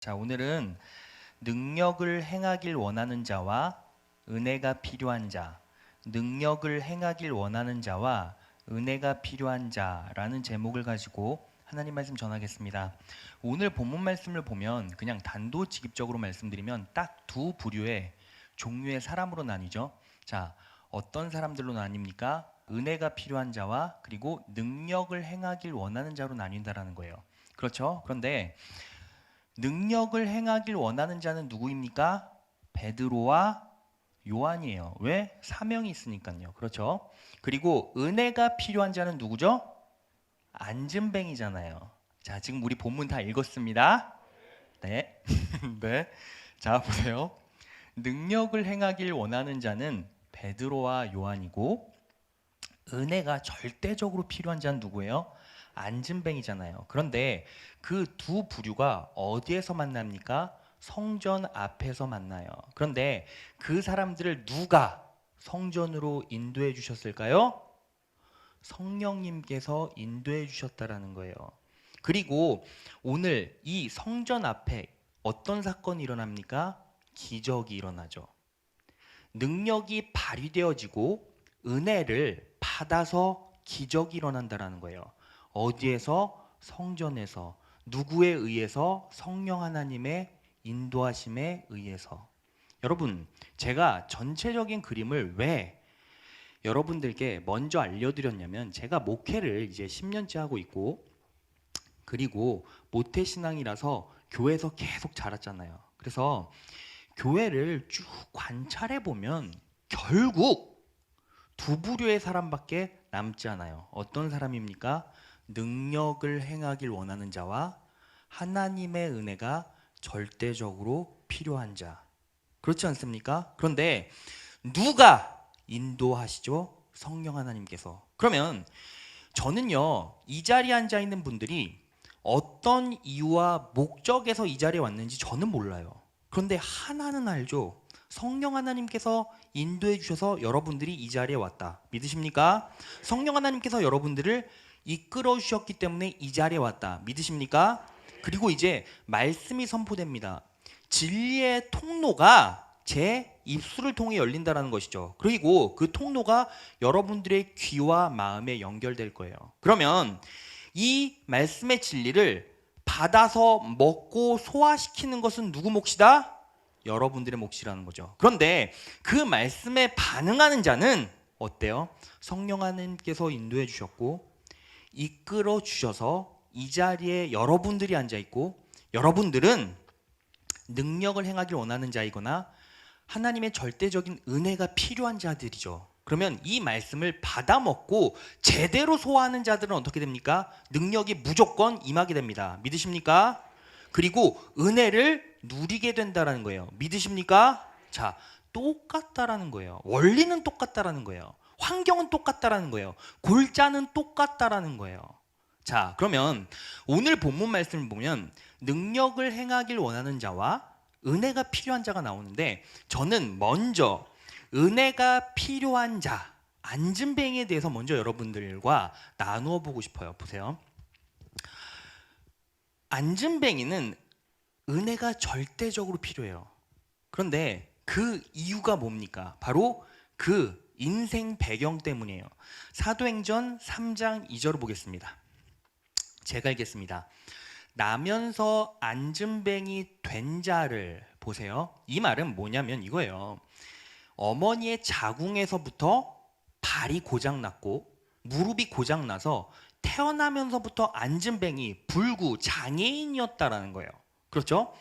자, 오늘은 능력을 행하길 원하는 자와 은혜가 필요한 자, 능력을 행하길 원하는 자와 은혜가 필요한 자라는 제목을 가지고 하나님 말씀 전하겠습니다. 오늘 본문 말씀을 보면 그냥 단도직입적으로 말씀드리면 딱 두 부류의 종류의 사람으로 나뉘죠. 자, 어떤 사람들로 나뉩니까? 은혜가 필요한 자와 그리고 능력을 행하길 원하는 자로 나뉜다라는 거예요. 그렇죠? 그런데 능력을 행하길 원하는 자는 누구입니까? 베드로와 요한이에요. 왜? 사명이 있으니까요. 그렇죠? 그리고 은혜가 필요한 자는 누구죠? 안진뱅이잖아요. 자, 지금 우리 본문 다 읽었습니다. 네. 네. 자, 보세요. 능력을 행하길 원하는 자는 베드로와 요한이고 은혜가 절대적으로 필요한 자는 누구예요? 안진뱅이잖아요. 그런데 그 두 부류가 어디에서 만납니까? 성전 앞에서 만나요. 그런데 그 사람들을 누가 성전으로 인도해 주셨을까요? 성령님께서 인도해 주셨다라는 거예요. 그리고 오늘 이 성전 앞에 어떤 사건이 일어납니까? 기적이 일어나죠. 능력이 발휘되어지고 은혜를 받아서 기적이 일어난다라는 거예요. 어디에서? 성전에서. 누구에 의해서? 성령 하나님의 인도하심에 의해서. 여러분, 제가 전체적인 그림을 왜 여러분들께 먼저 알려드렸냐면, 제가 목회를 이제 10년째 하고 있고, 그리고 모태신앙이라서 교회에서 계속 자랐잖아요. 그래서 교회를 쭉 관찰해 보면 결국 두 부류의 사람밖에 남지 않아요. 어떤 사람입니까? 능력을 행하길 원하는 자와 하나님의 은혜가 절대적으로 필요한 자. 그렇지 않습니까? 그런데 누가 인도하시죠? 성령 하나님께서. 그러면 저는요, 이 자리에 앉아 있는 분들이 어떤 이유와 목적에서 이 자리에 왔는지 저는 몰라요. 그런데 하나는 알죠. 성령 하나님께서 인도해 주셔서 여러분들이 이 자리에 왔다. 믿으십니까? 성령 하나님께서 여러분들을 이끌어 주셨기 때문에 이 자리에 왔다. 믿으십니까? 그리고 이제 말씀이 선포됩니다. 진리의 통로가 제 입술을 통해 열린다라는 것이죠. 그리고 그 통로가 여러분들의 귀와 마음에 연결될 거예요. 그러면 이 말씀의 진리를 받아서 먹고 소화시키는 것은 누구 몫이다? 여러분들의 몫이라는 거죠. 그런데 그 말씀에 반응하는 자는 어때요? 성령 하나님께서 인도해 주셨고 이끌어 주셔서 이 자리에 여러분들이 앉아 있고, 여러분들은 능력을 행하길 원하는 자이거나 하나님의 절대적인 은혜가 필요한 자들이죠. 그러면 이 말씀을 받아먹고 제대로 소화하는 자들은 어떻게 됩니까? 능력이 무조건 임하게 됩니다. 믿으십니까? 그리고 은혜를 누리게 된다는 거예요. 믿으십니까? 자, 똑같다라는 거예요. 원리는 똑같다라는 거예요. 환경은 똑같다라는 거예요. 골자는 똑같다라는 거예요. 자, 그러면 오늘 본문 말씀을 보면 능력을 행하길 원하는 자와 은혜가 필요한 자가 나오는데, 저는 먼저 은혜가 필요한 자, 안진뱅이에 대해서 먼저 여러분들과 나누어 보고 싶어요. 보세요. 안진뱅이는 은혜가 절대적으로 필요해요. 그런데 그 이유가 뭡니까? 바로 그 인생 배경 때문이에요. 사도행전 3장 2절을 보겠습니다. 제가 읽겠습니다. 나면서 안진뱅이 된 자를 보세요. 이 말은 뭐냐면 이거예요. 어머니의 자궁에서부터 발이 고장났고 무릎이 고장나서 태어나면서부터 안진뱅이 불구 장애인이었다라는 거예요. 그렇죠?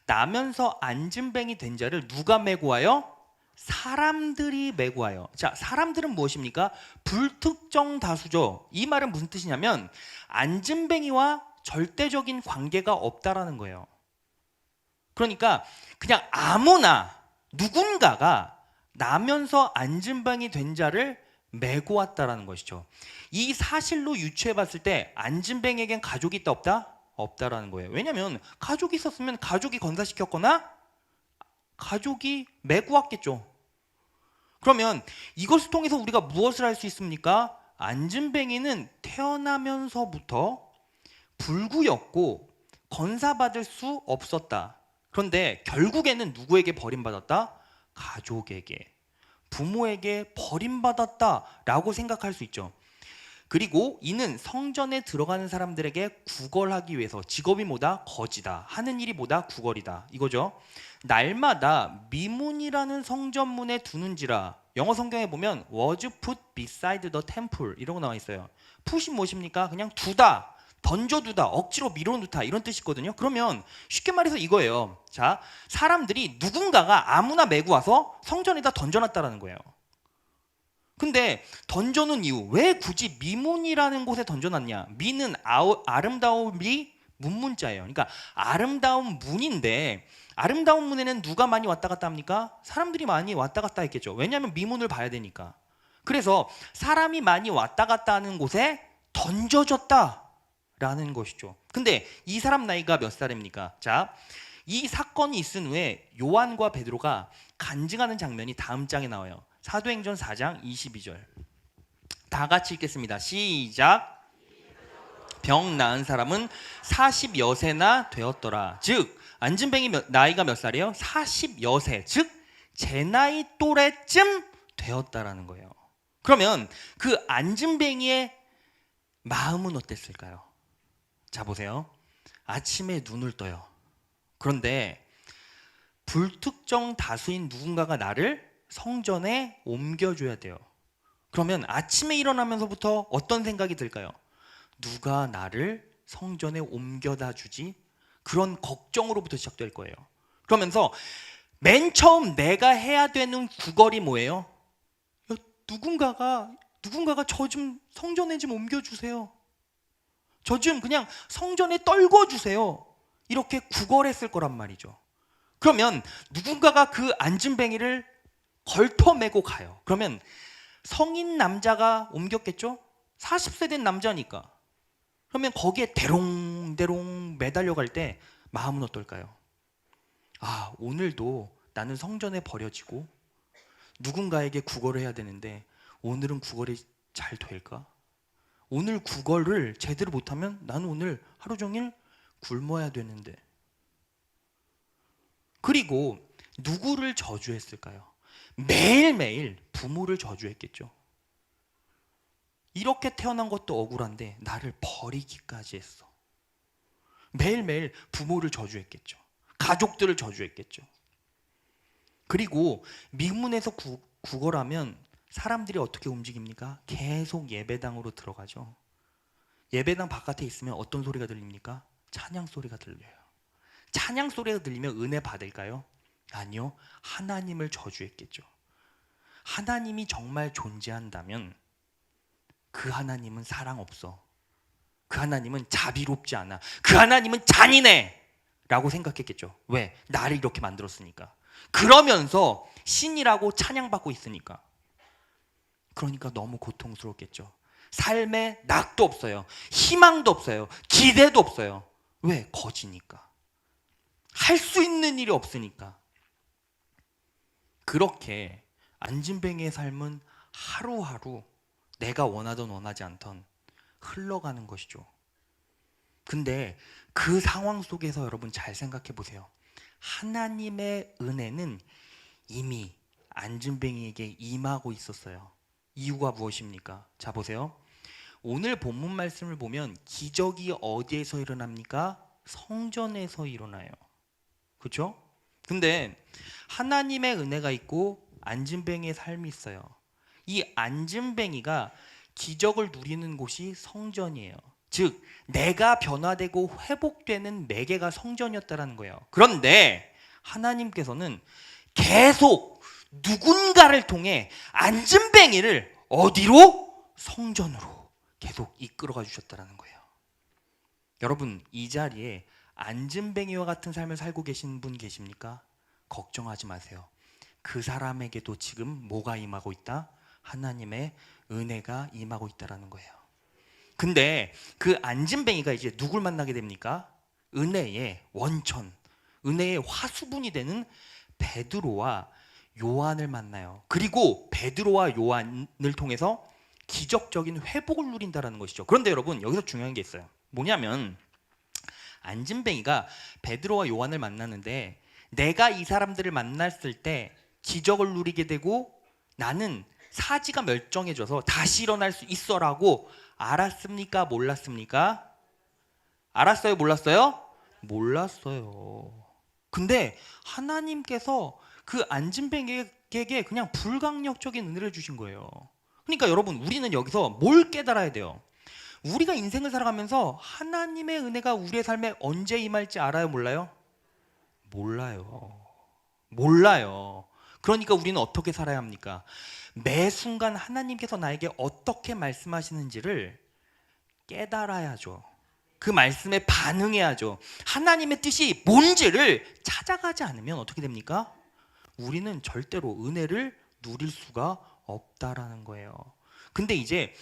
나면서 안진뱅이 된 자를 누가 메고 와요? 사람들이 메고 와요. 자, 사람들은 무엇입니까? 불특정 다수죠. 이 말은 무슨 뜻이냐면 안진뱅이와 절대적인 관계가 없다라는 거예요. 그러니까 그냥 아무나 누군가가 나면서 안진뱅이 된 자를 메고 왔다라는 것이죠. 이 사실로 유추해 봤을 때 안진뱅이에겐 가족이 있다 없다? 없다라는 거예요. 왜냐하면 가족이 있었으면 가족이 건사시켰거나 가족이 메고 왔겠죠. 그러면 이것을 통해서 우리가 무엇을 할 수 있습니까? 안진뱅이는 태어나면서부터 불구였고 건사받을 수 없었다. 그런데 결국에는 누구에게 버림받았다? 가족에게, 부모에게 버림받았다라고 생각할 수 있죠. 그리고 이는 성전에 들어가는 사람들에게 구걸하기 위해서, 직업이 뭐다? 거지다. 하는 일이 뭐다? 구걸이다. 이거죠. 날마다 미문이라는 성전문에 두는지라. 영어 성경에 보면 was put beside the temple 이라고 나와 있어요. put이 무엇입니까? 그냥 두다, 던져두다, 억지로 밀어놓다 이런 뜻이거든요. 그러면 쉽게 말해서 이거예요. 자, 사람들이 누군가가 아무나 메고 와서 성전에다 던져놨다라는 거예요. 근데 던져놓은 이유, 왜 굳이 미문이라는 곳에 던져놨냐? 미는 아름다움이 문문자예요. 그러니까 아름다운 문인데, 아름다운 문에는 누가 많이 왔다 갔다 합니까? 사람들이 많이 왔다 갔다 했겠죠. 왜냐하면 미문을 봐야 되니까. 그래서 사람이 많이 왔다 갔다 하는 곳에 던져졌다라는 것이죠. 근데 이 사람 나이가 몇 살입니까? 자, 이 사건이 있은 후에 요한과 베드로가 간증하는 장면이 다음 장에 나와요. 사도행전 4장 22절. 다 같이 읽겠습니다. 시작. 병 나은 사람은 40여세나 되었더라. 즉 안진뱅이 나이가 몇 살이에요? 40여세. 즉 제 나이 또래쯤 되었다라는 거예요. 그러면 그 안진뱅이의 마음은 어땠을까요? 자, 보세요. 아침에 눈을 떠요. 그런데 불특정 다수인 누군가가 나를 성전에 옮겨줘야 돼요. 그러면 아침에 일어나면서부터 어떤 생각이 들까요? 누가 나를 성전에 옮겨다 주지? 그런 걱정으로부터 시작될 거예요. 그러면서 맨 처음 내가 해야 되는 구걸이 뭐예요? 누군가가 저 좀 성전에 좀 옮겨주세요. 저 좀 그냥 성전에 떨궈주세요. 이렇게 구걸했을 거란 말이죠. 그러면 누군가가 그 안진뱅이를 걸터매고 가요. 그러면 성인 남자가 옮겼겠죠? 40세 된 남자니까. 그러면 거기에 대롱대롱 매달려 갈 때 마음은 어떨까요? 아, 오늘도 나는 성전에 버려지고 누군가에게 구걸을 해야 되는데 오늘은 구걸이 잘 될까? 오늘 구걸을 제대로 못하면 나는 오늘 하루 종일 굶어야 되는데. 그리고 누구를 저주했을까요? 매일매일 부모를 저주했겠죠. 이렇게 태어난 것도 억울한데 나를 버리기까지 했어. 매일매일 부모를 저주했겠죠. 가족들을 저주했겠죠. 그리고 미문에서 구걸하면 사람들이 어떻게 움직입니까? 계속 예배당으로 들어가죠. 예배당 바깥에 있으면 어떤 소리가 들립니까? 찬양 소리가 들려요. 찬양 소리가 들리면 은혜 받을까요? 아니요. 하나님을 저주했겠죠. 하나님이 정말 존재한다면 그 하나님은 사랑 없어. 그 하나님은 자비롭지 않아. 그 하나님은 잔인해! 라고 생각했겠죠. 왜? 나를 이렇게 만들었으니까. 그러면서 신이라고 찬양받고 있으니까. 그러니까 너무 고통스럽겠죠. 삶에 낙도 없어요. 희망도 없어요. 기대도 없어요. 왜? 거지니까. 할 수 있는 일이 없으니까. 그렇게 안진뱅이의 삶은 하루하루 내가 원하던 원하지 않던 흘러가는 것이죠. 근데 그 상황 속에서 여러분 잘 생각해 보세요. 하나님의 은혜는 이미 안진뱅이에게 임하고 있었어요. 이유가 무엇입니까? 자, 보세요. 오늘 본문 말씀을 보면 기적이 어디에서 일어납니까? 성전에서 일어나요. 그렇죠? 근데 하나님의 은혜가 있고 안진뱅이의 삶이 있어요. 이 안진뱅이가 기적을 누리는 곳이 성전이에요. 즉 내가 변화되고 회복되는 매개가 성전이었다는 거예요. 그런데 하나님께서는 계속 누군가를 통해 안진뱅이를 어디로? 성전으로 계속 이끌어가 주셨다는 거예요. 여러분, 이 자리에 안진뱅이와 같은 삶을 살고 계신 분 계십니까? 걱정하지 마세요. 그 사람에게도 지금 뭐가 임하고 있다? 하나님의 은혜가 임하고 있다는 거예요. 근데 그 안진뱅이가 이제 누굴 만나게 됩니까? 은혜의 원천, 은혜의 화수분이 되는 베드로와 요한을 만나요. 그리고 베드로와 요한을 통해서 기적적인 회복을 누린다는 것이죠. 그런데 여러분, 여기서 중요한 게 있어요. 뭐냐면 안진뱅이가 베드로와 요한을 만나는데 내가 이 사람들을 만났을 때 기적을 누리게 되고 나는 사지가 멸종해져서 다시 일어날 수 있어라고 알았습니까? 몰랐습니까? 알았어요? 몰랐어요? 몰랐어요. 근데 하나님께서 그 안진뱅이에게 그냥 불강력적인 은혜를 주신 거예요. 그러니까 여러분, 우리는 여기서 뭘 깨달아야 돼요? 우리가 인생을 살아가면서 하나님의 은혜가 우리의 삶에 언제 임할지 알아요? 몰라요? 몰라요. 몰라요. 그러니까 우리는 어떻게 살아야 합니까? 매 순간 하나님께서 나에게 어떻게 말씀하시는지를 깨달아야죠. 그 말씀에 반응해야죠. 하나님의 뜻이 뭔지를 찾아가지 않으면 어떻게 됩니까? 우리는 절대로 은혜를 누릴 수가 없다라는 거예요. 근데 이제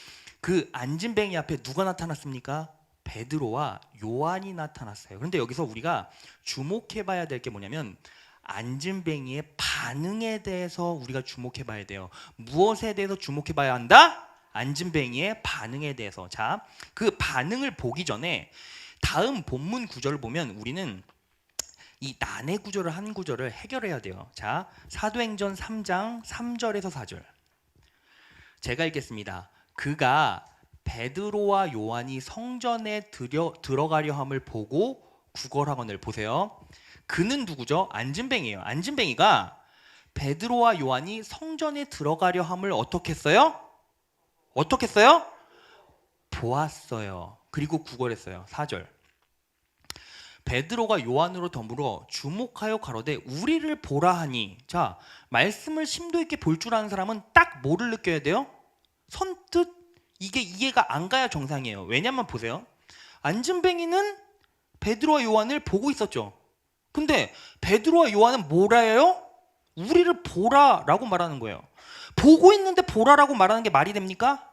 그 안진뱅이 앞에 누가 나타났습니까? 베드로와 요한이 나타났어요. 그런데 여기서 우리가 주목해 봐야 될 게 뭐냐면 안진뱅이의 반응에 대해서 우리가 주목해 봐야 돼요. 무엇에 대해서 주목해 봐야 한다? 안진뱅이의 반응에 대해서. 자, 그 반응을 보기 전에 다음 본문 구절을 보면 우리는 이 난해 구절을 한 구절을 해결해야 돼요. 자, 사도행전 3장 3절에서 4절. 제가 읽겠습니다. 그가 베드로와 요한이 성전에 들어가려 함을 보고 구걸하거늘. 보세요. 그는 누구죠? 안진뱅이에요. 안진뱅이가 베드로와 요한이 성전에 들어가려 함을 어떻게 했어요? 어떻게 했어요? 보았어요. 그리고 구걸했어요. 4절. 베드로가 요한으로 더불어 주목하여 가로되 우리를 보라 하니. 자, 말씀을 심도 있게 볼 줄 아는 사람은 딱 뭐를 느껴야 돼요? 선뜻 이게 이해가 안 가야 정상이에요. 왜냐면 보세요. 안진뱅이는 베드로와 요한을 보고 있었죠. 근데 베드로와 요한은 뭐라 해요? 우리를 보라라고 말하는 거예요. 보고 있는데 보라라고 말하는 게 말이 됩니까?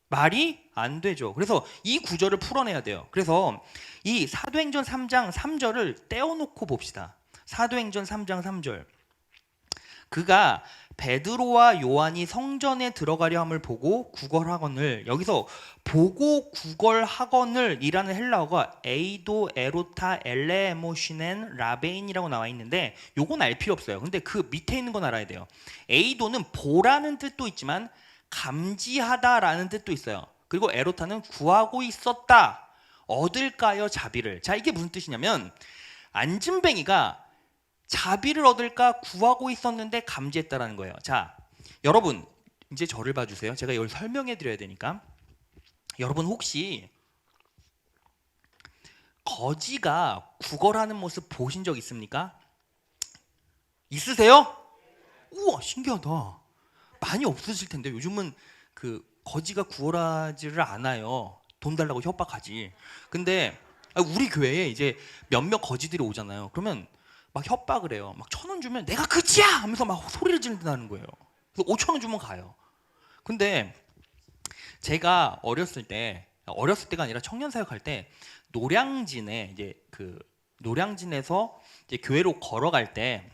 말이 안 되죠. 그래서 이 구절을 풀어내야 돼요. 그래서 이 사도행전 3장 3절을 떼어놓고 봅시다. 사도행전 3장 3절. 그가 베드로와 요한이 성전에 들어가려 함을 보고 구걸하거늘. 여기서 보고 구걸하거늘 이라는 헬라어가 에이도 에로타 엘레에모시넨 라베인이라고 나와 있는데 요건 알 필요 없어요. 근데 그 밑에 있는 건 알아야 돼요. 에이도는 보라는 뜻도 있지만 감지하다라는 뜻도 있어요. 그리고 에로타는 구하고 있었다. 얻을까요? 자비를. 자, 이게 무슨 뜻이냐면 안진뱅이가 자비를 얻을까 구하고 있었는데 감지했다라는 거예요. 자, 여러분 이제 저를 봐주세요. 제가 이걸 설명해 드려야 되니까. 여러분 혹시 거지가 구걸하는 모습 보신 적 있습니까? 있으세요? 우와, 신기하다. 많이 없으실 텐데 요즘은 그 거지가 구걸하지를 않아요. 돈 달라고 협박하지. 근데 우리 교회에 이제 몇몇 거지들이 오잖아요. 그러면 막 협박을 해요. 막 1,000원 주면 내가 그지야 하면서 막 소리를 지른다는 거예요. 그래서 5,000원 주면 가요. 근데 제가 어렸을 때가 아니라 청년 사역할 때 노량진에 이제 그 노량진에서 이제 교회로 걸어갈 때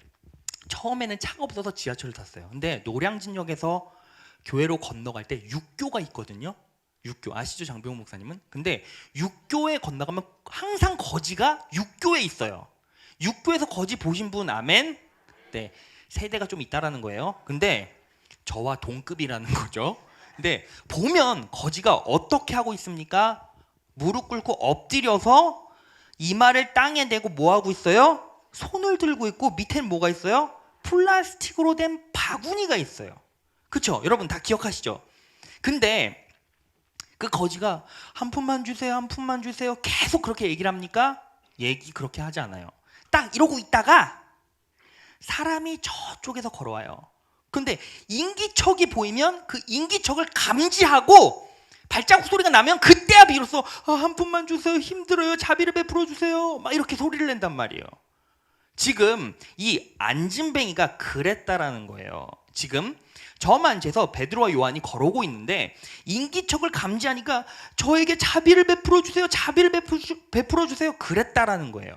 처음에는 차가 없어서 지하철을 탔어요. 근데 노량진역에서 교회로 건너갈 때 육교가 있거든요. 육교 아시죠, 장병훈 목사님은? 근데 육교에 건너가면 항상 거지가 육교에 있어요. 육교에서 거지 보신 분 아멘? 네, 세대가 좀 있다라는 거예요. 근데 저와 동급이라는 거죠. 근데 보면 거지가 어떻게 하고 있습니까? 무릎 꿇고 엎드려서 이마를 땅에 대고 뭐 하고 있어요? 손을 들고 있고 밑에는 뭐가 있어요? 플라스틱으로 된 바구니가 있어요. 그쵸? 여러분 다 기억하시죠? 근데 그 거지가 한 푼만 주세요, 한 푼만 주세요 계속 그렇게 얘기를 합니까? 얘기 그렇게 하지 않아요. 딱 이러고 있다가 사람이 저쪽에서 걸어와요. 근데 인기척이 보이면 그 인기척을 감지하고 발자국 소리가 나면 그때야 비로소 한 푼만 주세요, 힘들어요, 자비를 베풀어 주세요 막 이렇게 소리를 낸단 말이에요. 지금 이 안진뱅이가 그랬다라는 거예요. 지금 저만 재서 베드로와 요한이 걸어오고 있는데 인기척을 감지하니까 저에게 자비를 베풀어 주세요, 자비를 베풀어 주세요 그랬다라는 거예요.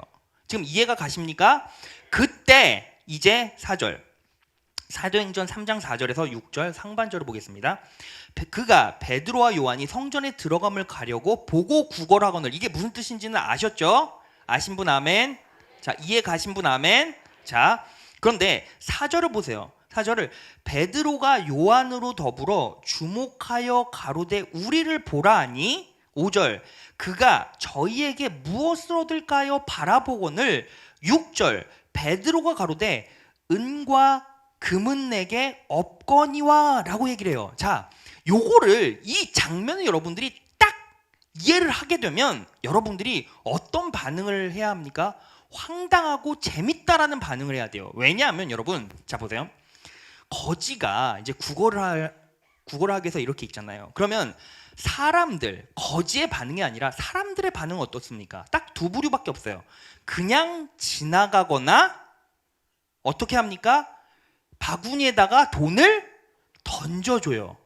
지금 이해가 가십니까? 그때 이제 4절 사도행전 3장 4절에서 6절 상반절을 보겠습니다. 그가 베드로와 요한이 성전에 들어감을 가려고 보고 구걸하거늘. 이게 무슨 뜻인지는 아셨죠? 아신 분 아멘. 자, 이해 가신 분 아멘. 자, 그런데 4절을 보세요. 4절을 베드로가 요한으로 더불어 주목하여 가로되 우리를 보라 하니 5절 그가 저희에게 무엇을 얻을까요 바라보거늘 6절 베드로가 가로되 은과 금은 내게 없거니와 라고 얘기를 해요. 자, 요거를 이 장면을 여러분들이 딱 이해를 하게 되면 여러분들이 어떤 반응을 해야 합니까? 황당하고 재밌다라는 반응을 해야 돼요. 왜냐하면 여러분, 자 보세요. 거지가 이제 국어를 하기 위해서 이렇게 읽잖아요. 그러면 사람들, 거지의 반응이 아니라 사람들의 반응은 어떻습니까? 딱 두 부류밖에 없어요. 그냥 지나가거나 어떻게 합니까? 바구니에다가 돈을 던져줘요.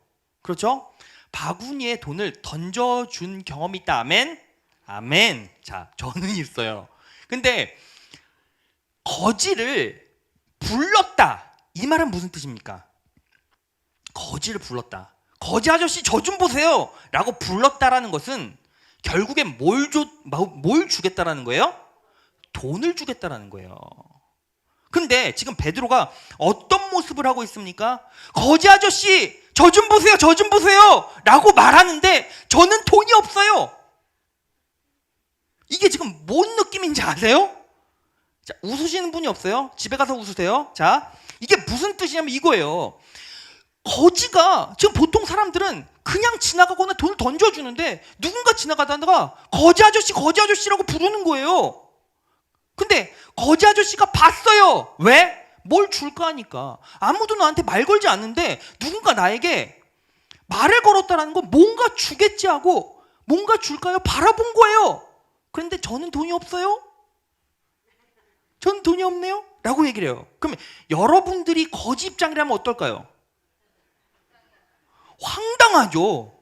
그렇죠? 바구니에 돈을 던져준 경험이 있다. 아멘? 아멘. 자, 저는 있어요. 근데 거지를 불렀다. 이 말은 무슨 뜻입니까? 거지를 불렀다. 거지 아저씨 저 좀 보세요 라고 불렀다라는 것은 결국엔 뭘 주겠다라는 거예요? 돈을 주겠다라는 거예요. 근데 지금 베드로가 어떤 모습을 하고 있습니까? 거지 아저씨 저 좀 보세요 저 좀 보세요 라고 말하는데 저는 돈이 없어요. 이게 지금 뭔 느낌인지 아세요? 자, 웃으시는 분이 없어요? 집에 가서 웃으세요. 자, 이게 무슨 뜻이냐면 이거예요. 거지가 지금 보통 사람들은 그냥 지나가거나 돈을 던져주는데 누군가 지나가다가 거지 아저씨라고 부르는 거예요. 근데 거지 아저씨가 봤어요. 왜? 뭘 줄까 하니까. 아무도 나한테 말 걸지 않는데 누군가 나에게 말을 걸었다라는 건 뭔가 주겠지 하고 뭔가 줄까요? 바라본 거예요. 그런데 저는 돈이 없어요. 저는 돈이 없네요 라고 얘기를 해요. 그러면 여러분들이 거지 입장이라면 어떨까요? 황당하죠.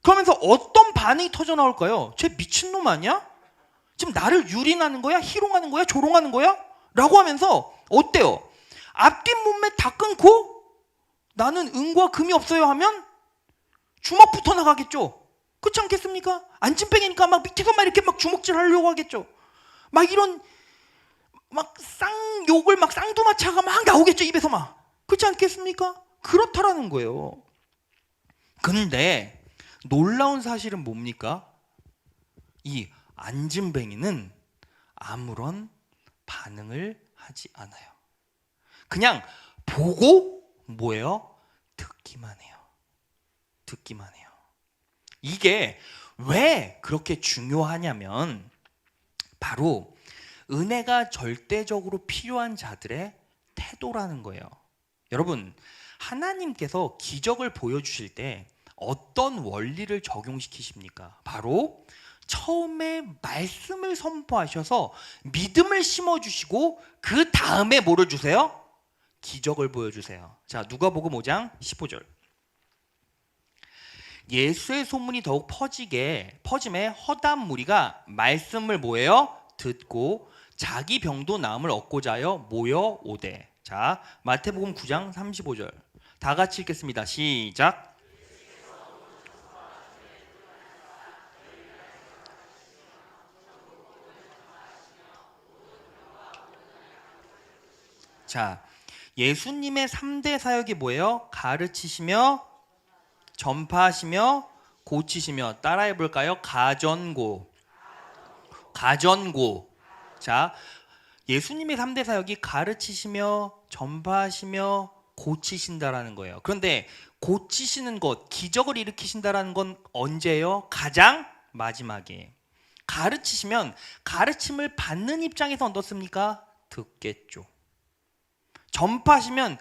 그러면서 어떤 반응이 터져 나올까요? 쟤 미친놈 아니야? 지금 나를 유린하는 거야? 희롱하는 거야? 조롱하는 거야? 라고 하면서 어때요? 앞뒷 문맥 다 끊고 나는 은과 금이 없어요 하면 주먹부터 나가겠죠. 그렇지 않겠습니까? 안진뱅이니까 막 밑에서 막 이렇게 막 주먹질 하려고 하겠죠. 막 이런 막 쌍욕을 막 쌍두마차가 막 나오겠죠. 입에서 막. 그렇지 않겠습니까? 그렇다라는 거예요. 근데 놀라운 사실은 뭡니까? 이 안진뱅이는 아무런 반응을 하지 않아요. 그냥 보고 뭐예요? 듣기만 해요. 듣기만 해요. 이게 왜 그렇게 중요하냐면 바로 은혜가 절대적으로 필요한 자들의 태도라는 거예요. 여러분, 하나님께서 기적을 보여주실 때 어떤 원리를 적용시키십니까? 바로 처음에 말씀을 선포하셔서 믿음을 심어주시고 그 다음에 뭐를 주세요? 기적을 보여주세요. 자, 누가복음 5장 15절. 예수의 소문이 더욱 퍼짐에 허다한 무리가 말씀을 뭐예요? 듣고 자기 병도 나음을 얻고자 하여 모여오되. 자, 마태복음 9장 35절. 다 같이 읽겠습니다. 시작. 자, 예수님의 3대 사역이 뭐예요? 가르치시며 전파하시며 고치시며. 따라해 볼까요? 가전고. 자, 예수님의 3대 사역이 가르치시며 전파하시며 고치신다라는 거예요. 그런데 고치시는 것, 기적을 일으키신다라는 건 언제예요? 가장 마지막에. 가르치시면 가르침을 받는 입장에서 어떻습니까? 듣겠죠. 전파하시면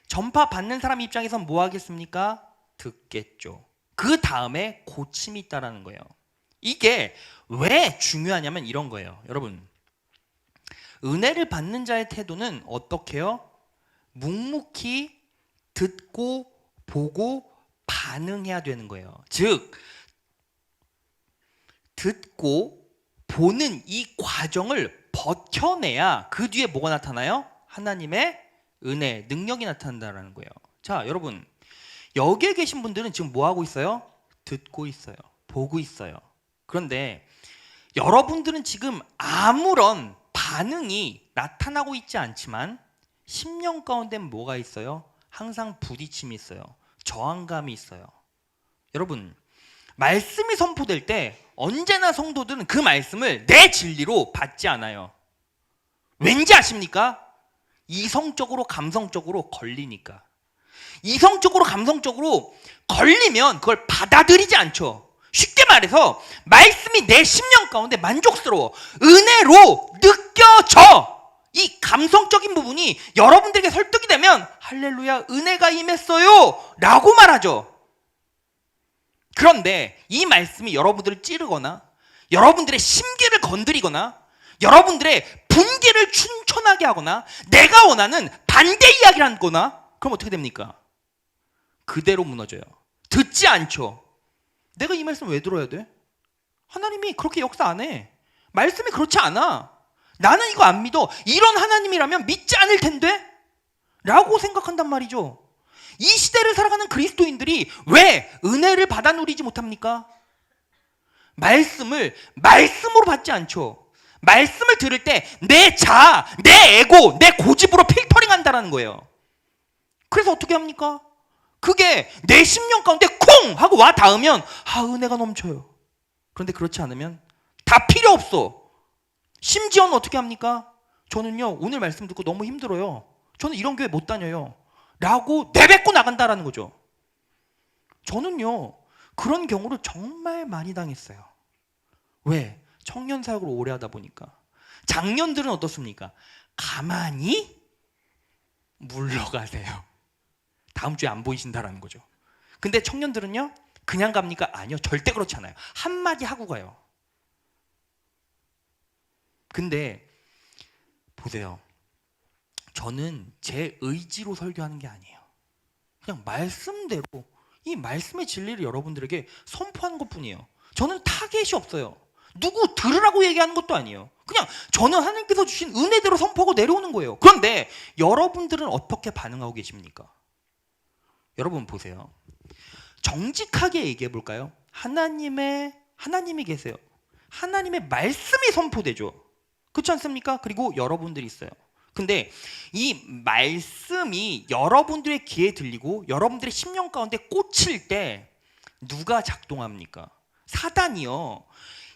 전파 받는 사람 입장에서 뭐 하겠습니까? 듣겠죠. 그 다음에 고침이 있다라는 거예요. 이게 왜 중요하냐면 이런 거예요. 여러분, 은혜를 받는 자의 태도는 어떻게 해요? 묵묵히 듣고 보고 반응해야 되는 거예요. 즉, 듣고 보는 이 과정을 버텨내야 그 뒤에 뭐가 나타나요? 하나님의 은혜, 능력이 나타난다는 거예요. 자, 여러분, 여기에 계신 분들은 지금 뭐 하고 있어요? 듣고 있어요. 보고 있어요. 그런데 여러분들은 지금 아무런 반응이 나타나고 있지 않지만 심령 가운데 뭐가 있어요? 항상 부딪힘이 있어요. 저항감이 있어요. 여러분, 말씀이 선포될 때 언제나 성도들은 그 말씀을 내 진리로 받지 않아요. 왠지 아십니까? 이성적으로 감성적으로 걸리니까. 이성적으로 감성적으로 걸리면 그걸 받아들이지 않죠. 쉽게 말해서 말씀이 내 심령 가운데 만족스러워, 은혜로 느껴져. 이 감성적인 부분이 여러분들에게 설득이 되면 할렐루야, 은혜가 임했어요 라고 말하죠. 그런데 이 말씀이 여러분들을 찌르거나 여러분들의 심기를 건드리거나 여러분들의 분기를 춘천하게 하거나 내가 원하는 반대 이야기를 하거나, 그럼 어떻게 됩니까? 그대로 무너져요. 듣지 않죠. 내가 이 말씀 왜 들어야 돼? 하나님이 그렇게 역사 안 해. 말씀이 그렇지 않아. 나는 이거 안 믿어. 이런 하나님이라면 믿지 않을 텐데? 라고 생각한단 말이죠. 이 시대를 살아가는 그리스도인들이 왜 은혜를 받아 누리지 못합니까? 말씀으로 받지 않죠. 말씀을 들을 때 내 자아, 내 에고, 내 고집으로 필터링 한다는 거예요. 그래서 어떻게 합니까? 그게 내 심령 가운데 콩! 하고 와 닿으면 은혜가 넘쳐요. 그런데 그렇지 않으면 다 필요 없어. 심지어는 어떻게 합니까? 저는요, 오늘 말씀 듣고 너무 힘들어요. 저는 이런 교회 못 다녀요. 라고 내뱉고 나간다라는 거죠. 저는요, 그런 경우를 정말 많이 당했어요. 왜? 청년 사역을 오래 하다 보니까. 장년들은 어떻습니까? 가만히 물러가세요. 다음 주에 안 보이신다라는 거죠. 근데 청년들은요, 그냥 갑니까? 아니요, 절대 그렇지 않아요. 한마디 하고 가요. 근데 보세요. 저는 제 의지로 설교하는 게 아니에요. 그냥 말씀대로 이 말씀의 진리를 여러분들에게 선포하는 것뿐이에요. 저는 타겟이 없어요. 누구 들으라고 얘기하는 것도 아니에요. 그냥 저는 하나님께서 주신 은혜대로 선포하고 내려오는 거예요. 그런데 여러분들은 어떻게 반응하고 계십니까? 여러분 보세요. 정직하게 얘기해 볼까요? 하나님이 계세요. 하나님의 말씀이 선포되죠. 그렇지 않습니까? 그리고 여러분들이 있어요. 근데 이 말씀이 여러분들의 귀에 들리고 여러분들의 심령 가운데 꽂힐 때 누가 작동합니까? 사단이요.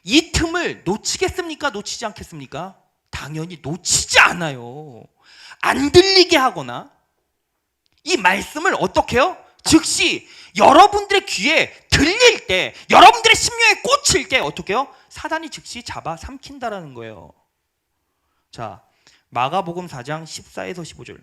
이 틈을 놓치겠습니까? 놓치지 않겠습니까? 당연히 놓치지 않아요. 안 들리게 하거나 이 말씀을 어떻게 해요? 즉시 여러분들의 귀에 들릴 때, 여러분들의 심령에 꽂힐 때 어떻게 해요? 사단이 즉시 잡아 삼킨다라는 거예요. 자, 마가복음 4장 14에서 15절.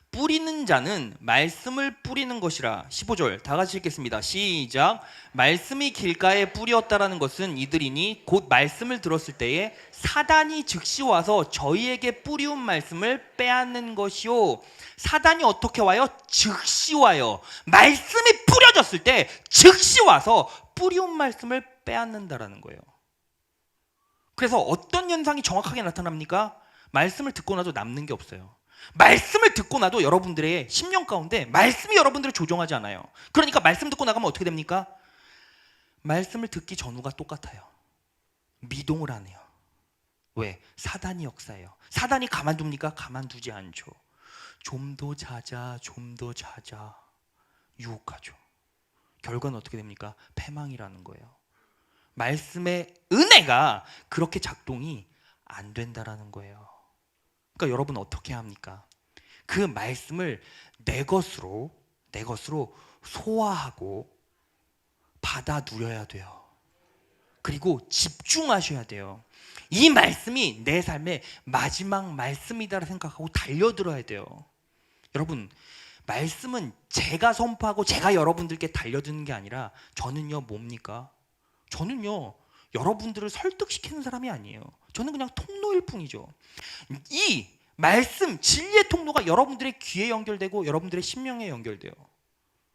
뿌리는 자는 말씀을 뿌리는 것이라. 15절 다 같이 읽겠습니다. 시작. 말씀이 길가에 뿌리었다라는 것은 이들이니 곧 말씀을 들었을 때에 사단이 즉시 와서 저희에게 뿌리운 말씀을 빼앗는 것이요. 사단이 어떻게 와요? 즉시 와요. 말씀이 뿌려졌을 때 즉시 와서 뿌리운 말씀을 빼앗는다라는 거예요. 그래서 어떤 현상이 정확하게 나타납니까? 말씀을 듣고 나도 남는 게 없어요. 말씀을 듣고 나도 여러분들의 심령 가운데 말씀이 여러분들을 조종하지 않아요. 그러니까 말씀 듣고 나가면 어떻게 됩니까? 말씀을 듣기 전후가 똑같아요. 미동을 안 해요. 왜? 사단이 역사예요. 사단이 가만둡니까? 가만두지 않죠. 좀 더 자자, 좀 더 자자 유혹하죠. 결과는 어떻게 됩니까? 패망이라는 거예요. 말씀의 은혜가 그렇게 작동이 안 된다라는 거예요. 그러니까 여러분 어떻게 합니까? 그 말씀을 내 것으로 소화하고 받아 누려야 돼요. 그리고 집중하셔야 돼요. 이 말씀이 내 삶의 마지막 말씀이다라 생각하고 달려들어야 돼요. 여러분, 말씀은 제가 선포하고 제가 여러분들께 달려드는 게 아니라 저는요 뭡니까? 저는요 여러분들을 설득시키는 사람이 아니에요. 저는 그냥 통로일 뿐이죠. 이 말씀, 진리의 통로가 여러분들의 귀에 연결되고 여러분들의 심령에 연결돼요.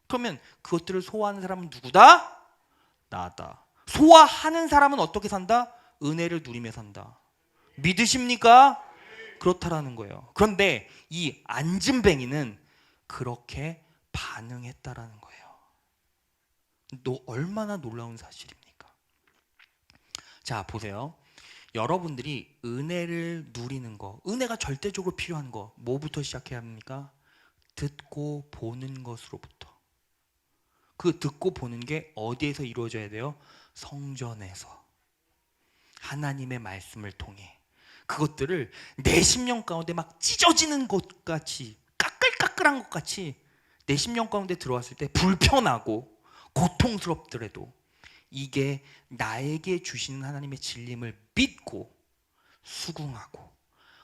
그러면 그것들을 소화하는 사람은 누구다? 나다. 소화하는 사람은 어떻게 산다? 은혜를 누리며 산다. 믿으십니까? 그렇다라는 거예요. 그런데 이 안진뱅이는 그렇게 반응했다라는 거예요. 얼마나 놀라운 사실입니까? 자, 보세요. 여러분들이 은혜를 누리는 거, 은혜가 절대적으로 필요한 거, 뭐부터 시작해야 합니까? 듣고 보는 것으로부터. 그 듣고 보는 게 어디에서 이루어져야 돼요? 성전에서. 하나님의 말씀을 통해. 그것들을 내 심령 가운데 막 찢어지는 것 같이, 까끌까끌한 것 같이 내 심령 가운데 들어왔을 때 불편하고 고통스럽더라도 이게 나에게 주시는 하나님의 진림을 믿고 수긍하고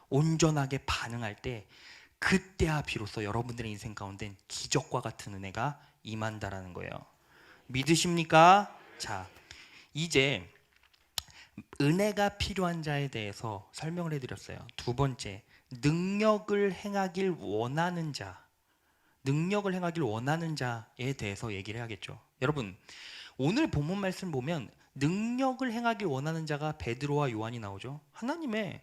온전하게 반응할 때, 그때야 비로소 여러분들의 인생 가운데 기적과 같은 은혜가 임한다라는 거예요. 믿으십니까? 자, 이제 은혜가 필요한 자에 대해서 설명을 해드렸어요. 두 번째, 능력을 행하길 원하는 자, 능력을 행하길 원하는 자에 대해서 얘기를 해야겠죠. 여러분, 오늘 본문 말씀 보면 능력을 행하길 원하는 자가 베드로와 요한이 나오죠. 하나님의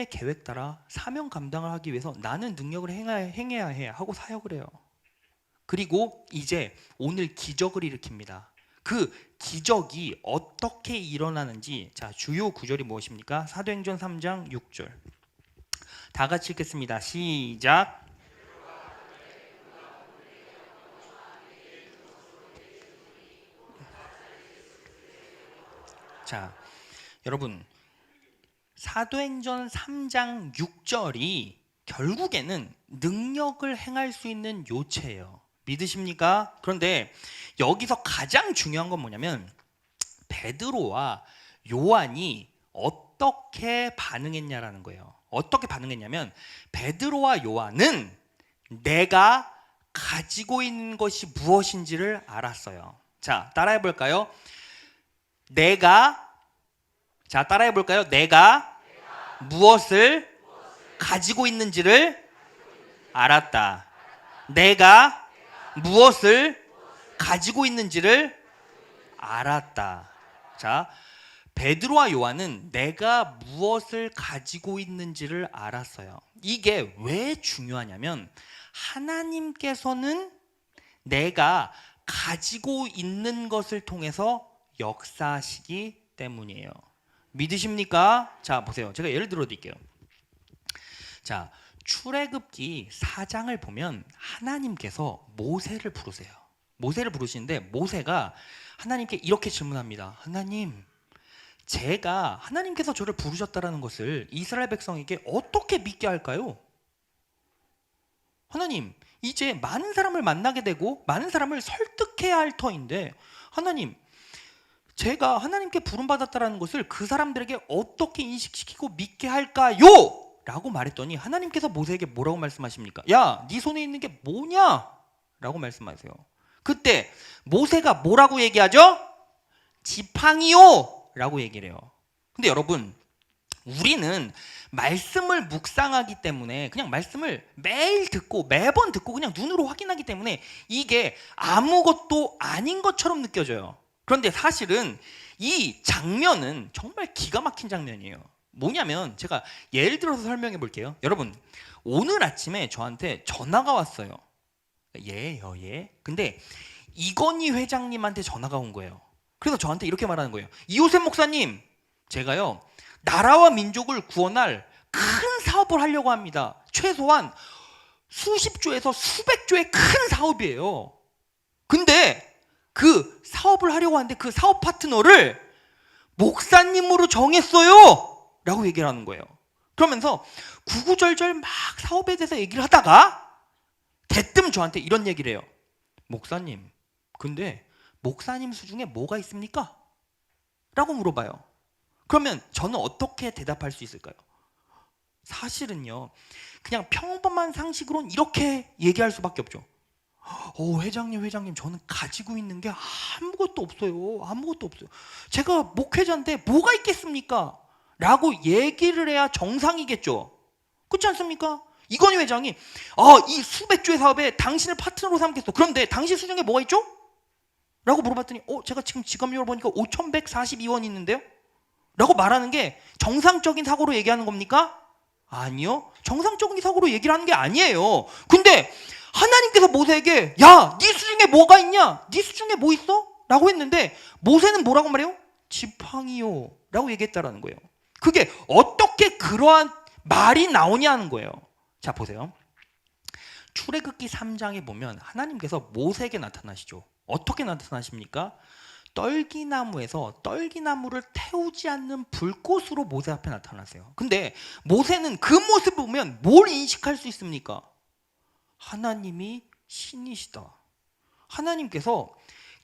계획 따라 사명 감당을 하기 위해서 나는 능력을 행해야 해 하고 사역을 해요. 그리고 이제 오늘 기적을 일으킵니다. 그 기적이 어떻게 일어나는지, 자, 주요 구절이 무엇입니까? 사도행전 3장 6절. 다 같이 읽겠습니다. 시작. 자, 여러분, 사도행전 3장 6절이 결국에는 능력을 행할 수 있는 요체예요. 믿으십니까? 그런데 여기서 가장 중요한 건 뭐냐면 베드로와 요한이 어떻게 반응했냐라는 거예요. 어떻게 반응했냐면 베드로와 요한은 내가 가지고 있는 것이 무엇인지를 알았어요. 자, 따라해 볼까요? 내가 무엇을 가지고 있는지를 알았다. 내가 무엇을 가지고 있는지를 알았다. 자, 베드로와 요한은 내가 무엇을 가지고 있는지를 알았어요. 이게 왜 중요하냐면 하나님께서는 내가 가지고 있는 것을 통해서 역사하시기 때문이에요. 믿으십니까? 자, 보세요. 제가 예를 들어 드릴게요. 자, 출애굽기 4장을 보면 하나님께서 모세를 부르세요. 모세를 부르시는데 모세가 하나님께 이렇게 질문합니다. 하나님, 제가 하나님께서 저를 부르셨다라는 것을 이스라엘 백성에게 어떻게 믿게 할까요? 하나님, 이제 많은 사람을 만나게 되고 많은 사람을 설득해야 할 터인데 하나님, 제가 하나님께 부름받았다는 것을 그 사람들에게 어떻게 인식시키고 믿게 할까요? 라고 말했더니 하나님께서 모세에게 뭐라고 말씀하십니까? 야, 네 손에 있는 게 뭐냐? 라고 말씀하세요. 그때 모세가 뭐라고 얘기하죠? 지팡이요! 라고 얘기를 해요. 근데 여러분, 우리는 말씀을 묵상하기 때문에 그냥 말씀을 매일 듣고 매번 듣고 그냥 눈으로 확인하기 때문에 이게 아무것도 아닌 것처럼 느껴져요. 그런데 사실은 이 장면은 정말 기가 막힌 장면이에요. 뭐냐면 제가 예를 들어서 설명해 볼게요. 여러분, 오늘 아침에 저한테 전화가 왔어요. 예. 근데 이건희 회장님한테 전화가 온 거예요. 그래서 저한테 이렇게 말하는 거예요. 이호셉 목사님, 제가요 나라와 민족을 구원할 큰 사업을 하려고 합니다. 최소한 수십 조에서 수백 조의 큰 사업이에요. 근데 그 사업을 하려고 하는데 그 사업 파트너를 목사님으로 정했어요 라고 얘기를 하는 거예요. 그러면서 구구절절 막 사업에 대해서 얘기를 하다가 대뜸 저한테 이런 얘기를 해요. 목사님, 근데 목사님 수중에 뭐가 있습니까? 라고 물어봐요. 그러면 저는 어떻게 대답할 수 있을까요? 사실은요, 그냥 평범한 상식으로는 이렇게 얘기할 수밖에 없죠. 회장님, 저는 가지고 있는 게 아무것도 없어요. 제가 목회자인데 뭐가 있겠습니까? 라고 얘기를 해야 정상이겠죠. 그렇지 않습니까? 이건희 회장이 이 수백 조의 사업에 당신을 파트너로 삼겠어. 그런데 당신 수중에 뭐가 있죠? 라고 물어봤더니 제가 지금 지갑 열어보니까 5,142원 있는데요? 라고 말하는 게 정상적인 사고로 얘기하는 겁니까? 아니요. 정상적인 사고로 얘기를 하는 게 아니에요. 근데 하나님께서 모세에게 야, 네 수중에 뭐가 있냐? 네 수중에 뭐 있어? 라고 했는데 모세는 뭐라고 말해요? 지팡이요 라고 얘기했다라는 거예요. 그게 어떻게 그러한 말이 나오냐는 거예요. 자, 보세요. 출애굽기 3장에 보면 하나님께서 모세에게 나타나시죠. 어떻게 나타나십니까? 떨기나무에서 떨기나무를 태우지 않는 불꽃으로 모세 앞에 나타나세요. 근데 모세는 그 모습을 보면 뭘 인식할 수 있습니까? 하나님이 신이시다. 하나님께서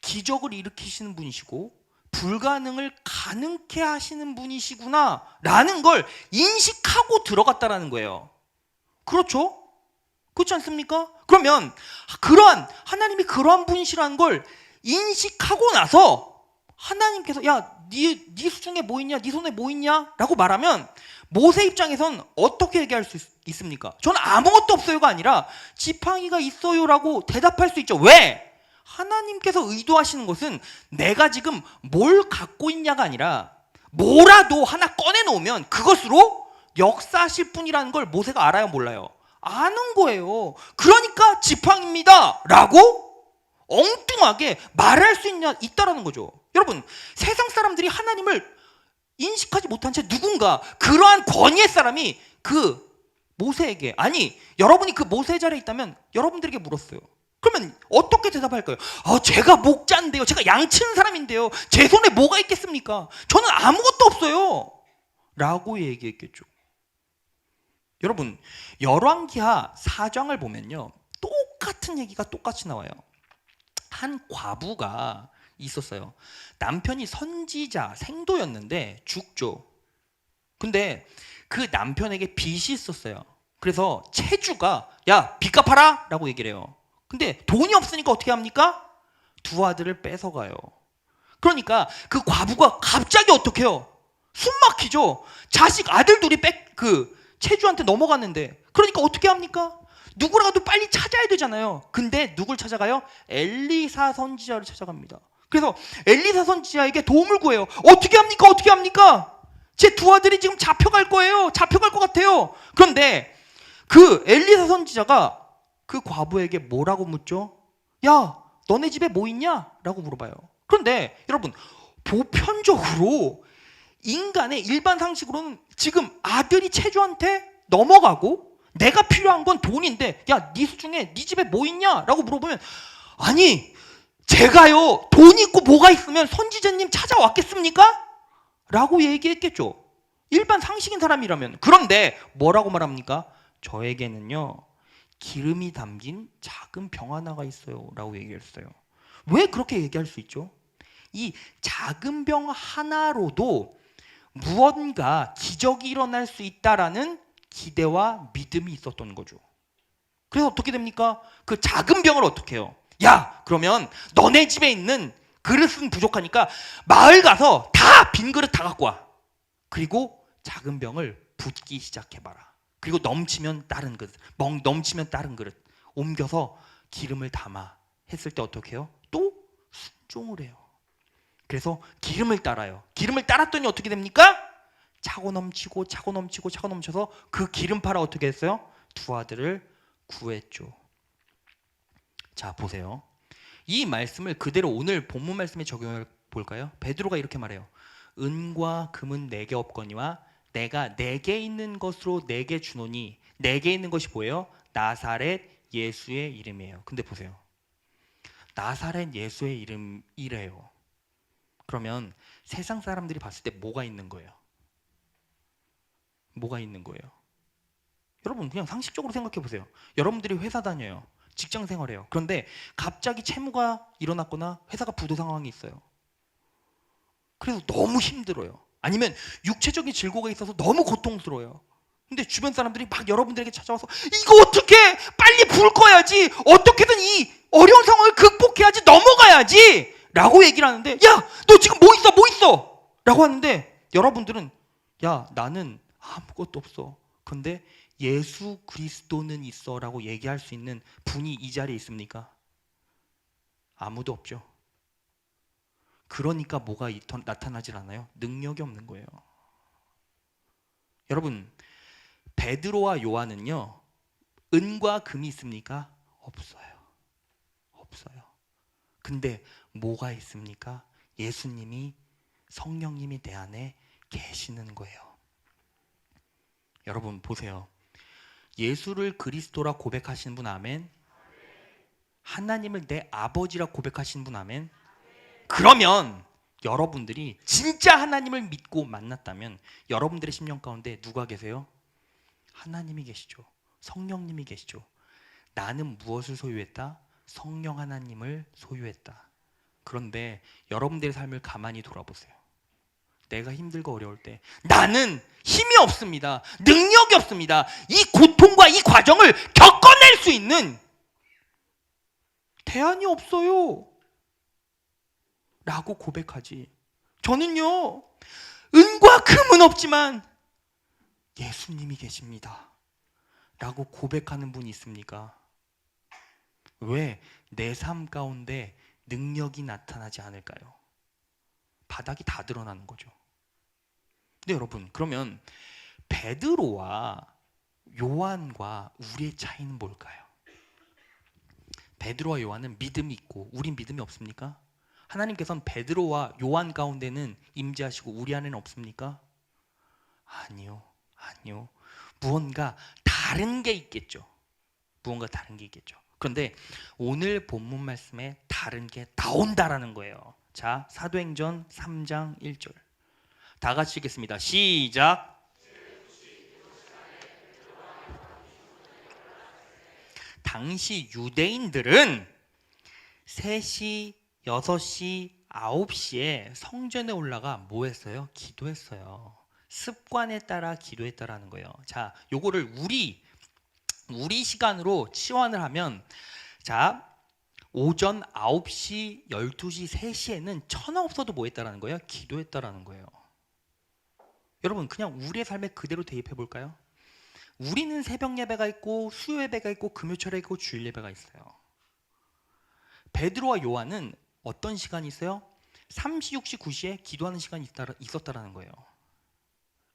기적을 일으키시는 분이시고 불가능을 가능케 하시는 분이시구나 라는 걸 인식하고 들어갔다라는 거예요. 그렇죠? 그렇지 않습니까? 그러면 그러한 하나님이 그러한 분이시라는 걸 인식하고 나서 하나님께서 야, 네 수중에 뭐 있냐? 네 손에 뭐 있냐? 라고 말하면 모세 입장에선 어떻게 얘기할 수 있습니까? 저는 아무것도 없어요가 아니라 지팡이가 있어요 라고 대답할 수 있죠. 왜? 하나님께서 의도하시는 것은 내가 지금 뭘 갖고 있냐가 아니라 뭐라도 하나 꺼내놓으면 그것으로 역사하실 분이라는 걸 모세가 알아요, 몰라요? 아는 거예요. 그러니까 지팡이입니다 라고 엉뚱하게 말할 수 있다라는 거죠. 여러분, 세상 사람들이 하나님을 인식하지 못한 채 누군가 그러한 권위의 사람이 그 모세에게, 아니 여러분이 그 모세 자리에 있다면 여러분들에게 물었어요. 그러면 어떻게 대답할까요? 제가 목자인데요, 제가 양치는 사람인데요, 제 손에 뭐가 있겠습니까? 저는 아무것도 없어요 라고 얘기했겠죠. 여러분, 열왕기하 4장을 보면요 똑같은 얘기가 똑같이 나와요. 한 과부가 있었어요. 남편이 선지자 생도였는데 죽죠. 근데 그 남편에게 빚이 있었어요. 그래서 채주가 야, 빚 갚아라 라고 얘기를 해요. 근데 돈이 없으니까 어떻게 합니까? 두 아들을 뺏어가요. 그러니까 그 과부가 갑자기 어떻게 해요? 숨 막히죠. 자식 아들 둘이 채주한테 넘어갔는데, 그러니까 어떻게 합니까? 누구라도 빨리 찾아야 되잖아요. 근데 누굴 찾아가요? 엘리사 선지자를 찾아갑니다. 그래서 엘리사 선지자에게 도움을 구해요. 어떻게 합니까? 어떻게 합니까? 제 두 아들이 지금 잡혀갈 거예요. 잡혀갈 것 같아요. 그런데 그 엘리사 선지자가 그 과부에게 뭐라고 묻죠? 야, 너네 집에 뭐 있냐? 라고 물어봐요. 그런데 여러분, 보편적으로 인간의 일반 상식으로는 지금 아들이 채주한테 넘어가고 내가 필요한 건 돈인데 야, 네 수중에 네 집에 뭐 있냐? 라고 물어보면 아니, 제가요 돈 있고 뭐가 있으면 선지자님 찾아왔겠습니까? 라고 얘기했겠죠. 일반 상식인 사람이라면. 그런데 뭐라고 말합니까? 저에게는요 기름이 담긴 작은 병 하나가 있어요 라고 얘기했어요. 왜 그렇게 얘기할 수 있죠? 이 작은 병 하나로도 무언가 기적이 일어날 수 있다라는 기대와 믿음이 있었던 거죠. 그래서 어떻게 됩니까? 그 작은 병을 어떻게 해요? 야, 그러면 너네 집에 있는 그릇은 부족하니까 마을 가서 다 빈 그릇 다 갖고 와. 그리고 작은 병을 붓기 시작해봐라. 그리고 넘치면 다른 그릇, 넘치면 다른 그릇 옮겨서 기름을 담아 했을 때 어떻게 해요? 또 순종을 해요. 그래서 기름을 따라요. 기름을 따랐더니 어떻게 됩니까? 차고 넘치고 차고 넘치고 차고 넘쳐서 그 기름 팔아 어떻게 했어요? 두 아들을 구했죠. 자, 보세요. 이 말씀을 그대로 오늘 본문 말씀에 적용해 볼까요? 베드로가 이렇게 말해요. 은과 금은 내게 없거니와 내가 내게 있는 것으로 내게 주노니, 내게 있는 것이 뭐예요? 나사렛 예수의 이름이에요. 근데 보세요. 나사렛 예수의 이름이래요. 그러면 세상 사람들이 봤을 때 뭐가 있는 거예요? 뭐가 있는 거예요? 여러분, 그냥 상식적으로 생각해 보세요. 여러분들이 회사 다녀요. 직장 생활해요. 그런데 갑자기 채무가 일어났거나 회사가 부도 상황이 있어요. 그래서 너무 힘들어요. 아니면 육체적인 질고가 있어서 너무 고통스러워요. 근데 주변 사람들이 막 여러분들에게 찾아와서 이거 어떻게 빨리 불 꺼야지, 어떻게든 이 어려운 상황을 극복해야지, 넘어가야지 라고 얘기를 하는데, 야, 너 지금 뭐 있어? 뭐 있어? 라고 하는데 여러분들은 야, 나는 아무것도 없어. 근데 예수 그리스도는 있어 라고 얘기할 수 있는 분이 이 자리에 있습니까? 아무도 없죠. 그러니까 뭐가 나타나질 않아요? 능력이 없는 거예요. 여러분, 베드로와 요한은요 은과 금이 있습니까? 없어요. 없어요. 근데 뭐가 있습니까? 예수님이 성령님이 내 안에 계시는 거예요. 여러분 보세요. 예수를 그리스도라 고백하시는 분 아멘. 하나님을 내 아버지라 고백하시는 분 아멘. 그러면 여러분들이 진짜 하나님을 믿고 만났다면 여러분들의 심령 가운데 누가 계세요? 하나님이 계시죠. 성령님이 계시죠. 나는 무엇을 소유했다? 성령 하나님을 소유했다. 그런데 여러분들의 삶을 가만히 돌아보세요. 내가 힘들고 어려울 때 나는 힘이 없습니다. 능력이 없습니다. 이 고통과 이 과정을 겪어낼 수 있는 대안이 없어요 라고 고백하지. 저는요, 은과 금은 없지만 예수님이 계십니다 라고 고백하는 분이 있습니까? 왜 내 삶 가운데 능력이 나타나지 않을까요? 바닥이 다 드러나는 거죠. 근데 여러분, 그러면 베드로와 요한과 우리의 차이는 뭘까요? 베드로와 요한은 믿음이 있고 우린 믿음이 없습니까? 하나님께서는 베드로와 요한 가운데는 임재하시고 우리 안에는 없습니까? 아니요. 무언가 다른 게 있겠죠. 그런데 오늘 본문 말씀에 다른 게 나온다라는 거예요. 자, 사도행전 3장 1절 다 같이 읽겠습니다. 시작. 당시 유대인들은 3시, 6시, 9시에 성전에 올라가 뭐 했어요? 기도했어요. 습관에 따라 기도했다라는 거예요. 자, 요거를 우리 시간으로 치환을 하면, 자, 오전 9시, 12시, 3시에는 천하 없어도 뭐 했다라는 거예요? 기도했다라는 거예요. 여러분, 그냥 우리의 삶에 그대로 대입해 볼까요? 우리는 새벽 예배가 있고 수요 예배가 있고 금요철에 있고 주일 예배가 있어요. 베드로와 요한은 어떤 시간이 있어요? 3시, 6시, 9시에 기도하는 시간이 있었다라는 거예요.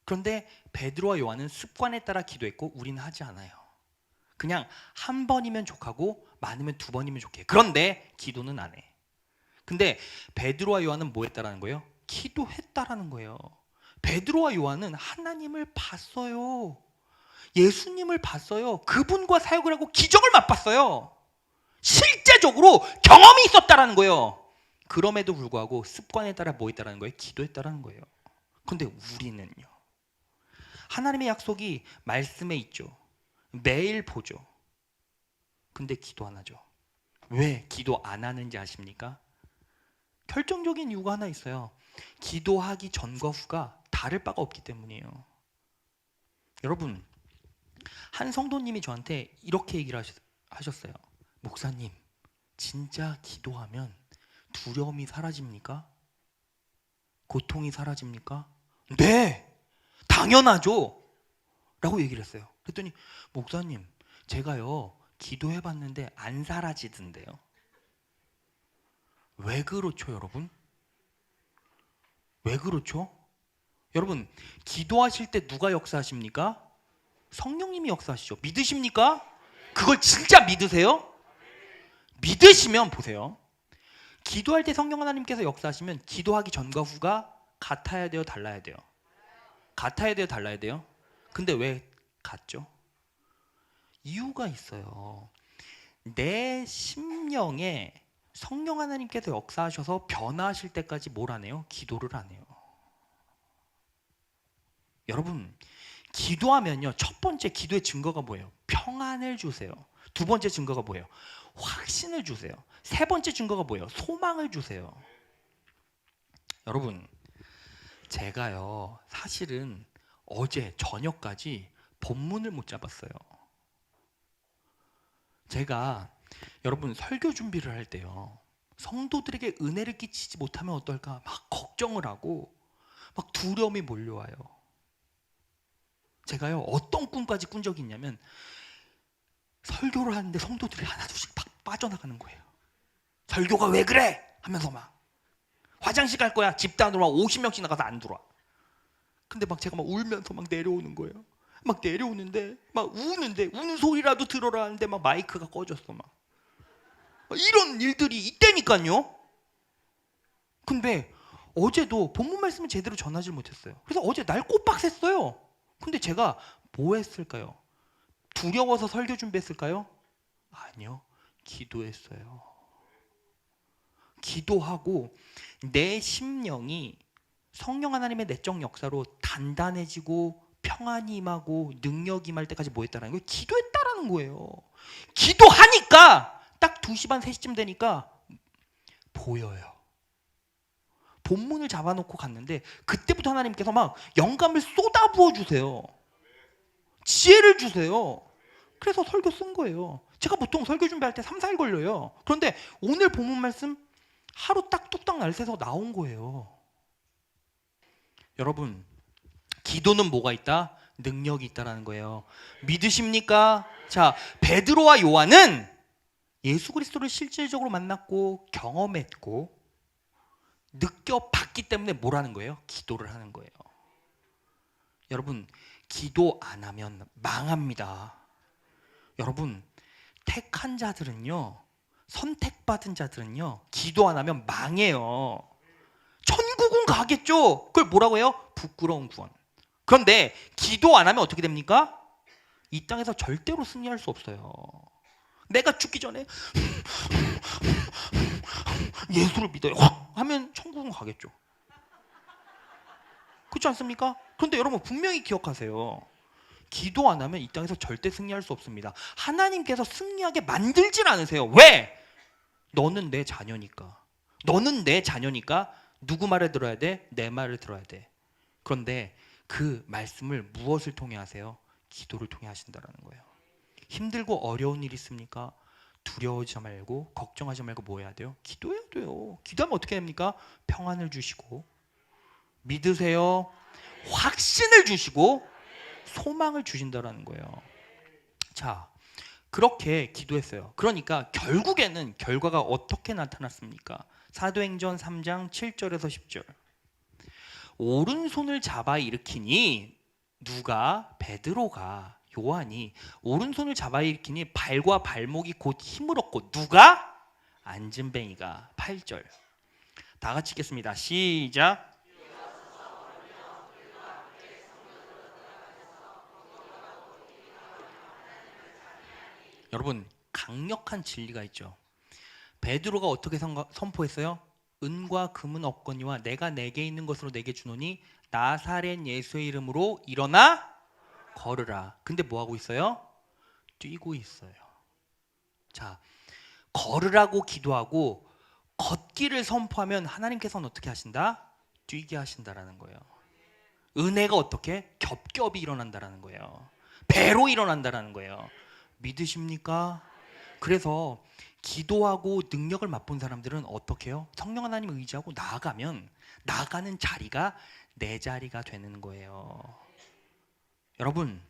그런데 베드로와 요한은 습관에 따라 기도했고 우리는 하지 않아요. 그냥 한 번이면 족하고 많으면 2번이면 족해. 그런데 기도는 안 해. 근데 베드로와 요한은 뭐 했다라는 거예요? 기도했다라는 거예요. 베드로와 요한은 하나님을 봤어요. 예수님을 봤어요. 그분과 사역을 하고 기적을 맛봤어요. 실제적으로 경험이 있었다라는 거예요. 그럼에도 불구하고 습관에 따라 뭐 했다라는 거예요? 기도했다라는 거예요. 근데 우리는요, 하나님의 약속이 말씀에 있죠. 매일 보죠. 근데 기도 안 하죠. 왜 기도 안 하는지 아십니까? 결정적인 이유가 하나 있어요. 기도하기 전과 후가 다를 바가 없기 때문이에요. 여러분, 한 성도님이 저한테 이렇게 얘기를 하셨어요. 목사님, 진짜 기도하면 두려움이 사라집니까? 고통이 사라집니까? 네, 당연하죠 라고 얘기를 했어요. 그랬더니 목사님, 제가요 기도해봤는데 안 사라지던데요. 왜 그렇죠, 여러분? 왜 그렇죠? 여러분, 기도하실 때 누가 역사하십니까? 성령님이 역사하시죠. 믿으십니까? 그걸 진짜 믿으세요? 믿으시면 보세요. 기도할 때 성령 하나님께서 역사하시면 기도하기 전과 후가 같아야 돼요, 달라야 돼요? 같아야 돼요, 달라야 돼요? 근데 왜 같죠? 이유가 있어요. 내 심령에 성령 하나님께서 역사하셔서 변화하실 때까지 뭘 안 해요? 기도를 안 해요. 여러분, 기도하면요, 첫 번째 기도의 증거가 뭐예요? 평안을 주세요. 두 번째 증거가 뭐예요? 확신을 주세요. 세 번째 증거가 뭐예요? 소망을 주세요. 여러분, 제가요 사실은 어제 저녁까지 본문을 못 잡았어요. 제가 여러분 설교 준비를 할 때요, 성도들에게 은혜를 끼치지 못하면 어떨까 막 걱정을 하고 막 두려움이 몰려와요. 제가요 어떤 꿈까지 꾼 적이 있냐면, 설교를 하는데 성도들이 하나둘씩 막 빠져나가는 거예요. 설교가 왜 그래? 하면서 막 화장실 갈 거야. 집단으로 막 50명씩 나가서 안 들어와. 근데 막 제가 막 울면서 막 내려오는 거예요. 막 내려오는데 막 우는데, 우는 소리라도 들어라 하는데 막 마이크가 꺼졌어. 막 이런 일들이 있다니까요. 근데 어제도 본문 말씀을 제대로 전하지 못했어요. 그래서 어제 날 꼬박 샜어요. 근데 제가 뭐 했을까요? 두려워서 설교 준비했을까요? 아니요. 기도했어요. 기도하고 내 심령이 성령 하나님의 내적 역사로 단단해지고 평안이 임하고 능력이 임할 때까지 뭐 했다는 거예요? 기도했다라는 거예요. 기도하니까 딱 2시 반 3시쯤 되니까 보여요. 본문을 잡아놓고 갔는데 그때부터 하나님께서 막 영감을 쏟아부어 주세요. 지혜를 주세요. 그래서 설교 쓴 거예요. 제가 보통 설교 준비할 때 3, 4일 걸려요. 그런데 오늘 본문 말씀 하루 딱 뚝딱 날 새서 나온 거예요. 여러분, 기도는 뭐가 있다? 능력이 있다라는 거예요. 믿으십니까? 자, 베드로와 요한은 예수 그리스도를 실질적으로 만났고 경험했고 느껴봤기 때문에 뭐라는 거예요? 기도를 하는 거예요. 여러분, 기도 안 하면 망합니다. 여러분, 택한 자들은요, 선택받은 자들은요, 기도 안 하면 망해요. 천국은 가겠죠. 그걸 뭐라고 해요? 부끄러운 구원. 그런데 기도 안 하면 어떻게 됩니까? 이 땅에서 절대로 승리할 수 없어요. 내가 죽기 전에 예수를 믿어요 하면 천국은 가겠죠. 그렇지 않습니까? 그런데 여러분 분명히 기억하세요. 기도 안 하면 이 땅에서 절대 승리할 수 없습니다. 하나님께서 승리하게 만들질 않으세요. 왜? 너는 내 자녀니까. 너는 내 자녀니까 누구 말을 들어야 돼? 내 말을 들어야 돼. 그런데 그 말씀을 무엇을 통해 하세요? 기도를 통해 하신다라는 거예요. 힘들고 어려운 일 있습니까? 두려워하지 말고 걱정하지 말고 뭐 해야 돼요? 기도해야 돼요. 기도하면 어떻게 됩니까? 평안을 주시고 믿으세요. 확신을 주시고 소망을 주신다라는 거예요. 자, 그렇게 기도했어요. 그러니까 결국에는 결과가 어떻게 나타났습니까? 사도행전 3장 7절에서 10절. 오른손을 잡아 일으키니 누가? 베드로가, 요한이 오른손을 잡아 일으키니 발과 발목이 곧 힘을 얻고 누가? 안진뱅이가. 8절. 다 같이 읽겠습니다. 시작. 여러분, 강력한 진리가 있죠. 베드로가 어떻게 선포했어요? 은과 금은 없거니와 내가 내게 있는 것으로 내게 주노니 나사렛 예수의 이름으로 일어나 걸으라. 근데 뭐 하고 있어요? 뛰고 있어요. 자, 걸으라고 기도하고 걷기를 선포하면 하나님께서는 어떻게 하신다? 뛰게 하신다라는 거예요. 은혜가 어떻게? 겹겹이 일어난다라는 거예요. 배로 일어난다라는 거예요. 믿으십니까? 그래서 기도하고 능력을 맛본 사람들은 어떻게 해요? 성령 하나님을 의지하고 나아가면 나가는 자리가 내 자리가 되는 거예요. 여러분,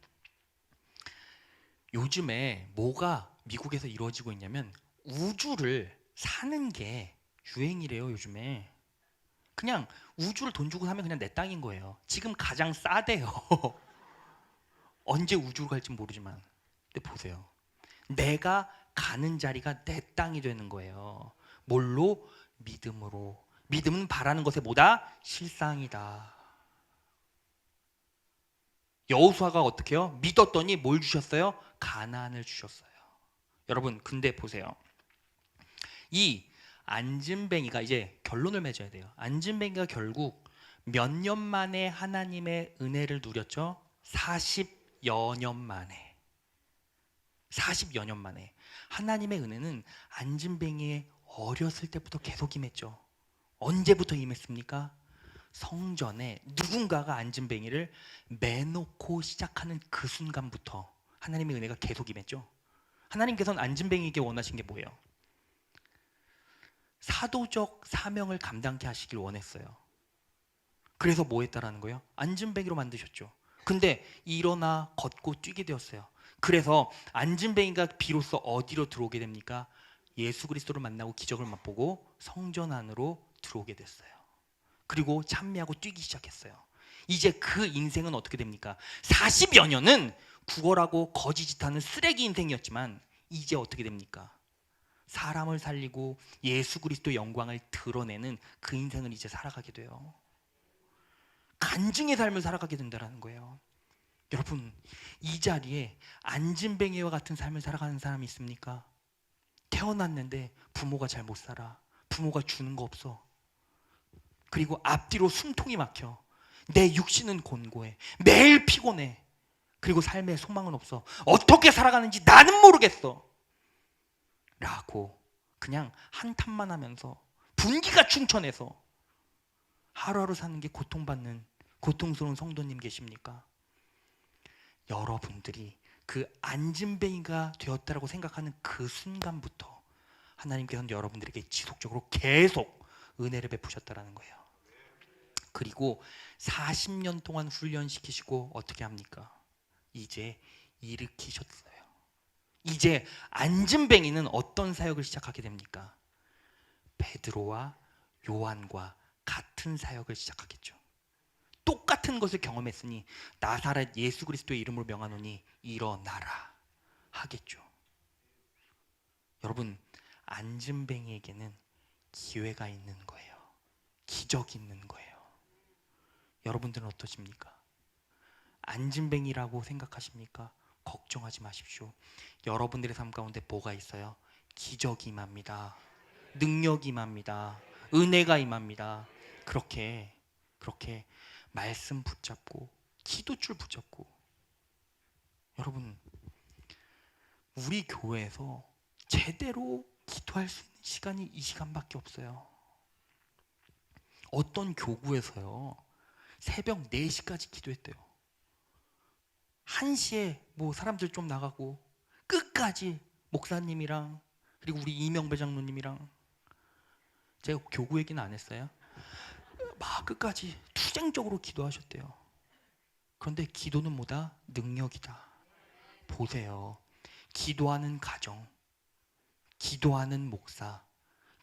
요즘에 뭐가 미국에서 이루어지고 있냐면 우주를 사는 게 유행이래요. 요즘에 그냥 우주를 돈 주고 사면 그냥 내 땅인 거예요. 지금 가장 싸대요. 언제 우주로 갈지 모르지만. 근데 보세요, 내가 가는 자리가 내 땅이 되는 거예요. 뭘로? 믿음으로. 믿음은 바라는 것에 뭐다? 실상이다. 여호수아가 어떻게 해요? 믿었더니 뭘 주셨어요? 가나안을 주셨어요. 여러분, 근데 보세요, 이 안진뱅이가 이제 결론을 맺어야 돼요. 안진뱅이가 결국 몇 년 만에 하나님의 은혜를 누렸죠? 40여 년 만에. 40여 년 만에. 하나님의 은혜는 안진뱅이의 어렸을 때부터 계속 임했죠. 언제부터 임했습니까? 성전에 누군가가 안진뱅이를 매놓고 시작하는 그 순간부터 하나님의 은혜가 계속 임했죠. 하나님께서는 안진뱅이에게 원하신 게 뭐예요? 사도적 사명을 감당케 하시길 원했어요. 그래서 뭐 했다라는 거예요? 안진뱅이로 만드셨죠. 근데 일어나 걷고 뛰게 되었어요. 그래서 안진뱅이가 비로소 어디로 들어오게 됩니까? 예수 그리스도를 만나고 기적을 맛보고 성전 안으로 들어오게 됐어요. 그리고 찬미하고 뛰기 시작했어요. 이제 그 인생은 어떻게 됩니까? 40여 년은 구걸하고 거지짓하는 쓰레기 인생이었지만 이제 어떻게 됩니까? 사람을 살리고 예수 그리스도의 영광을 드러내는 그 인생을 이제 살아가게 돼요. 간증의 삶을 살아가게 된다는 거예요. 여러분, 이 자리에 안진뱅이와 같은 삶을 살아가는 사람이 있습니까? 태어났는데 부모가 잘 못 살아. 부모가 주는 거 없어. 그리고 앞뒤로 숨통이 막혀. 내 육신은 곤고해. 매일 피곤해. 그리고 삶에 소망은 없어. 어떻게 살아가는지 나는 모르겠어. 라고 그냥 한탄만 하면서 분기가 충천해서 하루하루 사는 게 고통스러운 성도님 계십니까? 여러분들이 그 안진뱅이가 되었다라고 생각하는 그 순간부터 하나님께서는 여러분들에게 지속적으로 계속 은혜를 베푸셨다라는 거예요. 그리고 40년 동안 훈련시키시고 어떻게 합니까? 이제 일으키셨어요. 이제 안진뱅이는 어떤 사역을 시작하게 됩니까? 베드로와 요한과 같은 사역을 시작하겠죠. 똑같은 것을 경험했으니 나사렛 예수 그리스도의 이름으로 명하노니 일어나라 하겠죠. 여러분, 안진뱅이에게는 기회가 있는 거예요. 기적이 있는 거예요. 여러분들은 어떠십니까? 안진뱅이라고 생각하십니까? 걱정하지 마십시오. 여러분들의 삶 가운데 뭐가 있어요? 기적이 임합니다. 능력이 임합니다. 은혜가 임합니다. 그렇게 말씀 붙잡고 기도줄 붙잡고. 여러분, 우리 교회에서 제대로 기도할 수 있는 시간이 이 시간밖에 없어요. 어떤 교구에서요 새벽 4시까지 기도했대요. 1시에 뭐 사람들 좀 나가고 끝까지 목사님이랑 그리고 우리 이명배 장로님이랑, 제가 교구 얘기는 안 했어요. 막 끝까지 투쟁적으로 기도하셨대요. 그런데 기도는 뭐다? 능력이다. 보세요. 기도하는 가정, 기도하는 목사,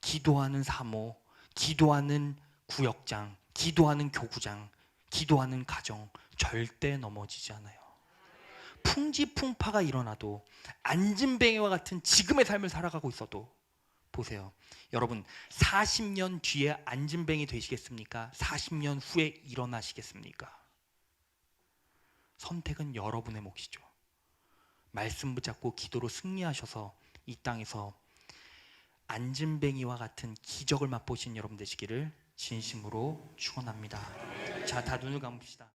기도하는 사모, 기도하는 구역장, 기도하는 교구장, 기도하는 가정 절대 넘어지지 않아요. 풍지풍파가 일어나도 안진뱅이와 같은 지금의 삶을 살아가고 있어도 보세요. 여러분, 40년 뒤에 안진뱅이 되시겠습니까? 40년 후에 일어나시겠습니까? 선택은 여러분의 몫이죠. 말씀 붙잡고 기도로 승리하셔서 이 땅에서 안진뱅이와 같은 기적을 맛보신 여러분 되시기를 진심으로 축원합니다. 자, 다 눈을 감읍시다.